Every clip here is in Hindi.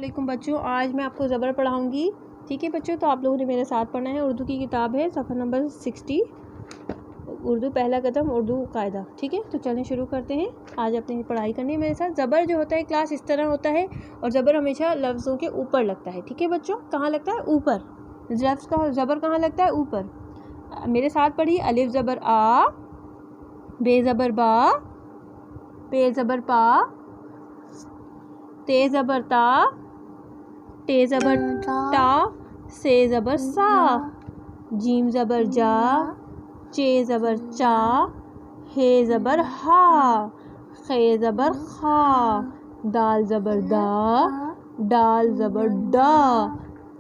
वालेकुम बच्चों, आज मैं आपको ज़बर पढ़ाऊँगी। ठीक है बच्चों, तो आप लोगों ने मेरे साथ पढ़ना है। उर्दू की किताब है, सफ़ा नंबर 60, उर्दू पहला कदम, उर्दू कायदा। ठीक है, तो चलें शुरू करते हैं। आज अपनी पढ़ाई करनी है मेरे साथ। ज़बर जो होता है क्लास इस तरह होता है, और ज़बर हमेशा लफ्ज़ों के ऊपर लगता है। ठीक है बच्चों, कहाँ लगता है? ऊपर। लफ्ज़ का ज़बर कहाँ लगता है? ऊपर। मेरे साथ पढ़िए। अलिफ ज़बर आ, बे ज़बर बा, पे ज़बर पा, ते ज़बर ता, टे ज़बर टा, से ज़बर सा, जीम ज़बर जा, चे ज़बर चा, हे ज़बर हा, खे ज़बर खा, दाल ज़बर दा, डाल ज़बर डा,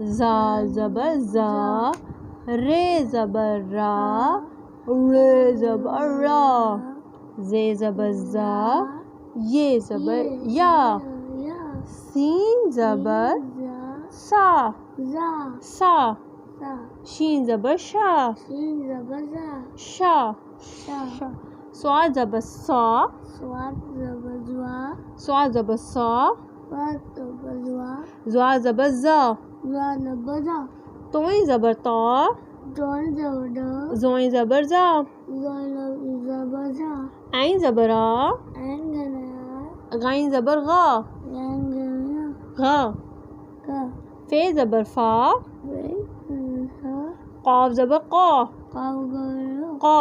ज़ाल ज़बर जा, रे ज़बर रा, रे ज़बर रा, जे ज़बर जा, ये ज़बर या, सीन ज़बर सा, सा, शीन ज़बर शा, शा, स्वाद ज़बर सा, स्वाद ज़बर सा, ज़्वा ज़बर ज़ा, तोई ज़बर ता, ज़ोई ज़बर ज़ा, ऐन ज़बर आ, गाइन ज़बर गा, गा, फे ज़बर फा, क़ाफ ज़बर क़ा, क़ा,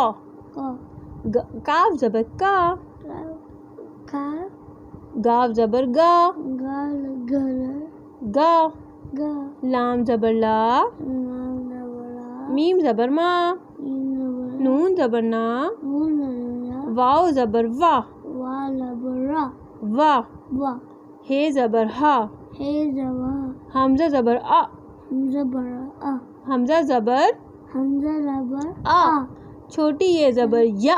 काफ ज़बर का, गाफ ज़बर गा, गा, लाम ज़बर ला, मीम ज़बर मा, नून ज़बर ना, वाव ज़बर वा, वा, हे ज़बर हा, हमज़ा ज़बर आ, हमज़ा ज़बर आ, छोटी ये ज़बर या,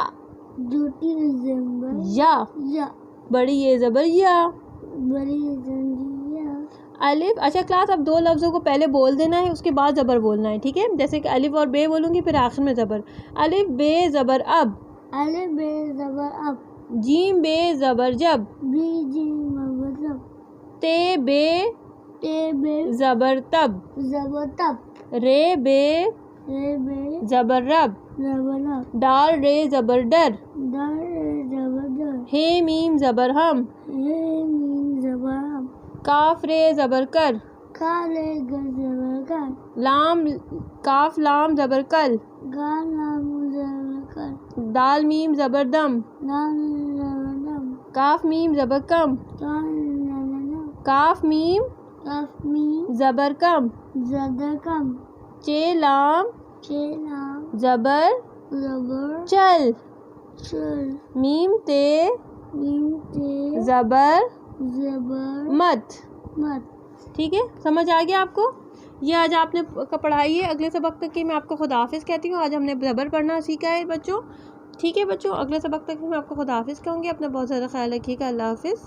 या, बड़ी ये ज़बर या, अलिफ। अच्छा क्लास, अब दो लफ्ज़ों को पहले बोल देना है, उसके बाद ज़बर बोलना है। ठीक है, जैसे कि अलिफ और बे बोलूँगी, फिर आखिर में ज़बर। अलिफ बे ज़बर अब, जीम बे ज़बर जब, ते बे ज़बर तब, रे बे ज़बर रब, डाल रे ज़बर डर, हे मीम ज़बर हम, काफ रे ज़बर कर, लाम काफ लाम ज़बर कल, दाल मीम ज़बर दम, काफ मीम ज़बर कम, काफ मीम ज़बर कम, चे लाम ज़बर चल, मीम ते ज़बर मत। ठीक है, समझ आ गया आपको? ये आज आपने पढ़ाई है। अगले सबक तक की मैं आपको खुदा हाफिज़ कहती हूँ। आज हमने ज़बर पढ़ना सीखा है बच्चों। ठीक है बच्चों, अगले सबक तक मैं आपको खुदा हाफिज़ कहूँगी। अपना बहुत ज़्यादा ख्याल रखिएगा। अल्लाह हाफिज़।